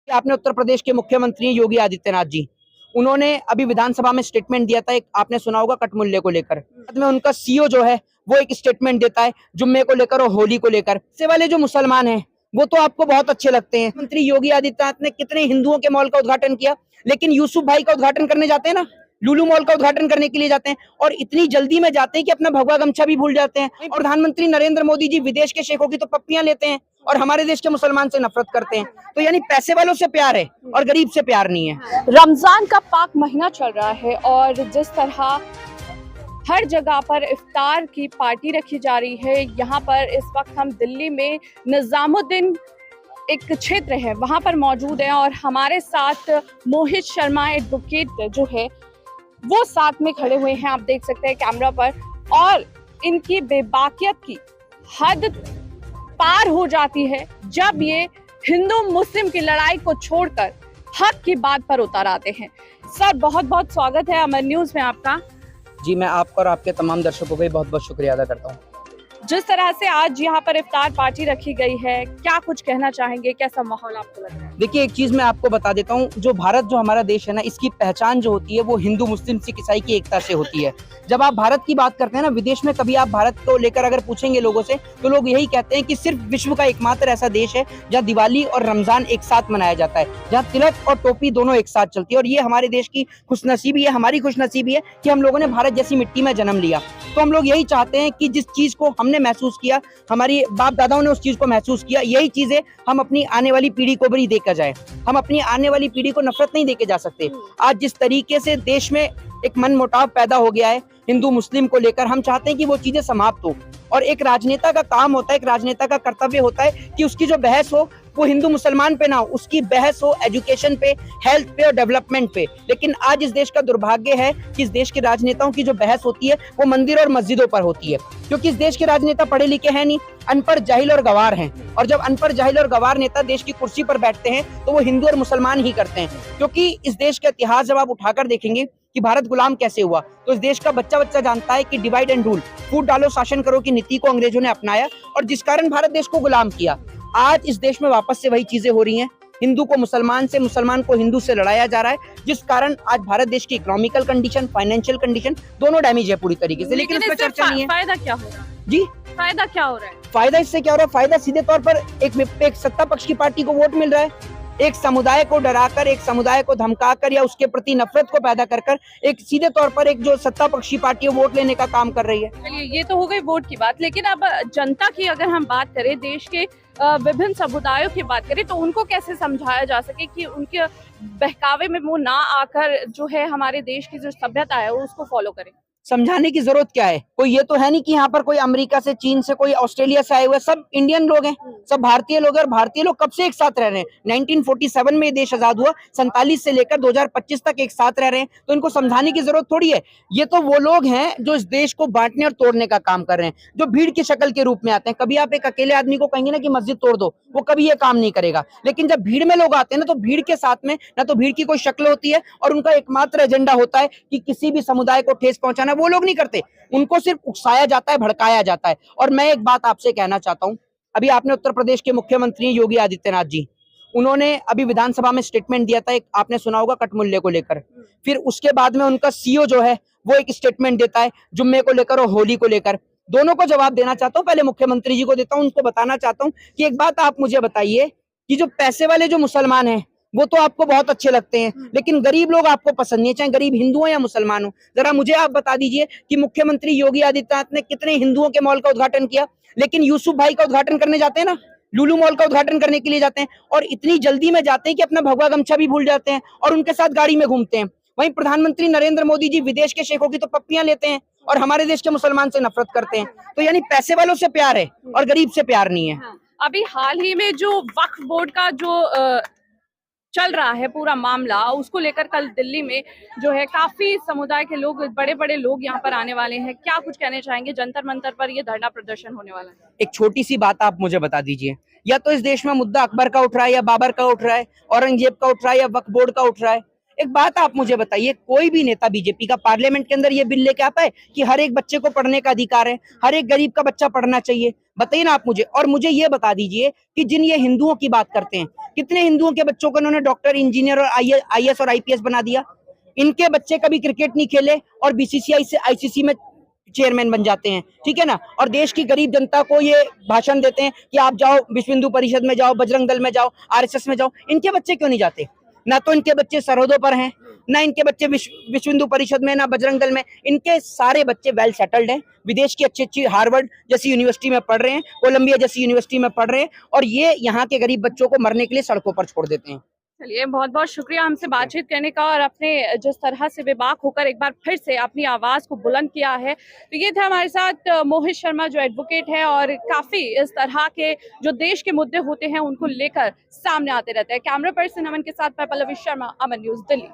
आपने उत्तर प्रदेश के मुख्यमंत्री योगी आदित्यनाथ जी, उन्होंने अभी विधानसभा में स्टेटमेंट दिया था, एक आपने सुना होगा कटमुल्य को लेकर। बाद में उनका सीओ जो है वो एक स्टेटमेंट देता है जुम्मे को लेकर और होली को लेकर। से वाले जो मुसलमान हैं वो तो आपको बहुत अच्छे लगते हैं। मंत्री योगी आदित्यनाथ ने कितने हिंदुओं के मॉल का उद्घाटन किया, लेकिन यूसुफ भाई का उद्घाटन करने जाते हैं ना, लुलु मॉल का उद्घाटन करने के लिए जाते हैं और इतनी जल्दी में जाते हैं कि अपना भगवा गमछा भी भूल जाते हैं। और प्रधानमंत्री नरेंद्र मोदी जी विदेश के शेखों की तो पप्पियां लेते हैं और हमारे देश के मुसलमान से नफरत करते हैं। तो यानी पैसे वालों से प्यार है और गरीब से प्यार नहीं है। रमजान का पाक महीना चल रहा है और जिस तरह हर जगह पर इफ्तार की पार्टी रखी जा रही है, यहाँ पर इस वक्त हम दिल्ली में निजामुद्दीन एक क्षेत्र है वहां पर मौजूद है और हमारे साथ मोहित शर्मा एडवोकेट जो है वो साथ में खड़े हुए हैं। आप देख सकते हैं कैमरा पर, और इनकी बेबाकियत की हद पार हो जाती है जब ये हिंदू मुस्लिम की लड़ाई को छोड़कर हक की बात पर उतर आते हैं। सर, बहुत बहुत स्वागत है अमर न्यूज में आपका। जी, मैं आपका और आपके तमाम दर्शकों का भी बहुत बहुत शुक्रिया अदा करता हूँ। जिस तरह से आज यहाँ पर इफ्तार पार्टी रखी गई है, क्या कुछ कहना चाहेंगे, कैसा माहौल आपको लग रहा है? देखिए, एक चीज मैं आपको बता देता हूँ, जो भारत जो हमारा देश है ना, इसकी पहचान जो होती है वो हिंदू मुस्लिम सिख ईसाई की एकता से होती है। जब आप भारत की बात करते हैं ना, विदेश में कभी आप भारत को लेकर अगर पूछेंगे लोगों से तो लोग यही कहते हैं कि सिर्फ विश्व का एकमात्र ऐसा देश है जहाँ दिवाली और रमजान एक साथ मनाया जाता है, जहाँ तिलक और टोपी दोनों एक साथ चलती है। और ये हमारे देश की खुशनसीबी है, हमारी खुशनसीबी है कि हम लोगों ने भारत जैसी मिट्टी में जन्म लिया। तो हम लोग यही चाहते हैं कि जिस चीज को हमने महसूस किया, हमारी बाप दादाओं ने उस चीज को महसूस किया, यही चीजें हम अपनी आने वाली पीढ़ी को भी देकर जाए। हम अपनी आने वाली पीढ़ी को नफरत नहीं देके जा सकते। आज जिस तरीके से देश में एक मनमुटाव पैदा हो गया है हिंदू मुस्लिम को लेकर, हम चाहते हैं कि वो चीजें समाप्त हो। और एक राजनेता का काम होता है, एक राजनेता का कर्तव्य होता है कि उसकी जो बहस हो वो हिंदू मुसलमान पे ना हो, उसकी बहस हो एजुकेशन पे, हेल्थ पे और डेवलपमेंट पे। लेकिन आज इस देश का दुर्भाग्य है कि इस देश के राजनेताओं की जो बहस होती है वो मंदिर और मस्जिदों पर होती है, क्योंकि इस देश के राजनेता पढ़े लिखे हैं नहीं, अनपढ़ जाहिल और गवार हैं। और जब अनपढ़ जाहिल और गवार नेता देश की कुर्सी पर बैठते हैं तो वो हिंदू और मुसलमान ही करते हैं। क्योंकि इस देश का इतिहास जब आप उठाकर देखेंगे कि भारत गुलाम कैसे हुआ, तो इस देश का बच्चा बच्चा जानता है कि डिवाइड एंड रूल, फूट डालो शासन करो की नीति को अंग्रेजों ने अपनाया और जिस कारण भारत देश को गुलाम किया। आज इस देश में वापस से वही चीजें हो रही हैं, हिंदू को मुसलमान से, मुसलमान को हिंदू से लड़ाया जा रहा है, जिस कारण आज भारत देश की इकोनॉमिकल कंडीशन, फाइनेंशियल कंडीशन दोनों डैमेज है पूरी तरीके से। लेकिन इसमें चर्चा नहीं है। फायदा क्या हो रहा है? जी, फायदा क्या हो रहा है? फायदा इससे क्या हो रहा है? फायदा सीधे तौर पर एक सत्ता पक्ष की पार्टी को वोट मिल रहा है। एक समुदाय को डराकर, एक समुदाय को धमकाकर या उसके प्रति नफरत को पैदा कर एक सीधे तौर पर एक जो सत्ता पक्षी पार्टी है वोट लेने का काम कर रही है। चलिए, ये तो हो गई वोट की बात, लेकिन अब जनता की अगर हम बात करें, देश के विभिन्न समुदायों की बात करें, तो उनको कैसे समझाया जा सके कि उनके बहकावे में वो ना आकर जो है हमारे देश की जो सभ्यता है उसको फॉलो करें। समझाने की जरूरत क्या है? कोई ये तो है नहीं कि यहाँ पर कोई अमेरिका से, चीन से, कोई ऑस्ट्रेलिया से आए हुए, सब इंडियन लोग हैं, सब भारतीय लोग हैं। और भारतीय लोग कब से एक साथ रह रहे हैं? 1947 में देश आजाद हुआ, 47 से लेकर 2025 तक एक साथ रह रहे हैं। तो इनको समझाने की जरूरत थोड़ी है। ये तो वो लोग हैं जो इस देश को बांटने और तोड़ने का काम कर रहे हैं, जो भीड़ की शक्ल के रूप में आते हैं। कभी आप एक अकेले आदमी को कहेंगे ना कि मस्जिद तोड़ दो, वो कभी ये काम नहीं करेगा। लेकिन जब भीड़ में लोग आते हैं ना, तो भीड़ के साथ में ना तो भीड़ की कोई शक्ल होती है और उनका एकमात्र एजेंडा होता है कि किसी भी समुदाय को ठेस पहुंचाना। वो लोग नहीं करते, उनको सिर्फ उकसाया जाता है, भड़काया जाता है। और मैं एक बात आपसे कहना चाहता हूं, अभी आपने उत्तर प्रदेश के मुख्यमंत्री योगी आदित्यनाथ जी, उन्होंने अभी विधानसभा में स्टेटमेंट दिया था, एक आपने सुना होगा कटमुल्य को लेकर। फिर उसके बाद में उनका सीओ जो है वो एक स्टेटमेंट देता है जुम्मे को लेकर और होली को लेकर। दोनों को जवाब देना चाहता हूं, पहले मुख्यमंत्री जी को देता हूं, उनको बताना चाहता हूं कि एक बात आप मुझे बताइए कि जो पैसे वाले जो मुसलमान हैं वो तो आपको बहुत अच्छे लगते हैं, लेकिन गरीब लोग आपको पसंद नहीं है, चाहे गरीब हिंदू हो या मुसलमान हो। जरा मुझे आप बता दीजिए कि मुख्यमंत्री योगी आदित्यनाथ ने कितने हिंदुओं के मॉल का उद्घाटन किया, लेकिन यूसुफ भाई का उद्घाटन करने जाते हैं ना, लुलु मॉल का उद्घाटन करने के लिए जाते हैं और इतनी जल्दी में जाते हैं कि अपना भगवा गमछा भी भूल जाते हैं और उनके साथ गाड़ी में घूमते हैं। वहीं प्रधानमंत्री नरेंद्र मोदी जी विदेश के शेखों की तो पप्पियां लेते हैं और हमारे देश के मुसलमान से नफरत करते हैं। तो यानी पैसे वालों से प्यार है और गरीब से प्यार नहीं है। अभी हाल ही में जो वक्फ बोर्ड का जो चल रहा है पूरा मामला, उसको लेकर कल दिल्ली में जो है काफी समुदाय के लोग, बड़े बड़े लोग यहाँ पर आने वाले हैं। क्या कुछ कहने चाहेंगे? जंतर मंतर पर ये धरना प्रदर्शन होने वाला है। एक छोटी सी बात आप मुझे बता दीजिए, या तो इस देश में मुद्दा अकबर का उठ रहा है या बाबर का उठ रहा है, औरंगजेब का उठ रहा है या वक्फ बोर्ड का उठ रहा है। एक बात आप मुझे बताइए, कोई भी नेता बीजेपी का पार्लियामेंट के अंदर ये बिल लेके आता है कि हर एक बच्चे को पढ़ने का अधिकार है, हर एक गरीब का बच्चा पढ़ना चाहिए? बताइए ना आप मुझे। और मुझे ये बता दीजिए कि जिन ये हिंदुओं की बात करते हैं, कितने हिंदुओं के बच्चों को इन्होंने डॉक्टर, इंजीनियर और आईएएस और आईपीएस बना दिया। इनके बच्चे कभी क्रिकेट नहीं खेले और बीसीसीआई से आईसीसी में चेयरमैन बन जाते हैं, ठीक है ना। और देश की गरीब जनता को ये भाषण देते हैं कि आप जाओ विश्व हिंदू परिषद में जाओ, बजरंग दल में जाओ, आरएसएस में जाओ। इनके बच्चे क्यों नहीं जाते? ना तो इनके बच्चे सरहदों पर हैं, ना इनके बच्चे विश्व हिंदू परिषद में, ना बजरंग दल में। इनके सारे बच्चे वेल सेटल्ड हैं, विदेश की अच्छी अच्छी हार्वर्ड जैसी यूनिवर्सिटी में पढ़ रहे हैं, कोलंबिया जैसी यूनिवर्सिटी में पढ़ रहे हैं, और ये यहाँ के गरीब बच्चों को मरने के लिए सड़कों पर छोड़ देते हैं। चलिए, बहुत बहुत शुक्रिया हमसे बातचीत करने का और अपने जिस तरह से बेबाक होकर एक बार फिर से अपनी आवाज़ को बुलंद किया है। तो ये थे हमारे साथ मोहित शर्मा, जो एडवोकेट है और काफ़ी इस तरह के जो देश के मुद्दे होते हैं उनको लेकर सामने आते रहते हैं। कैमरा पर्सन अमन के साथ मैं पल्लवी शर्मा, अमन न्यूज़ दिल्ली।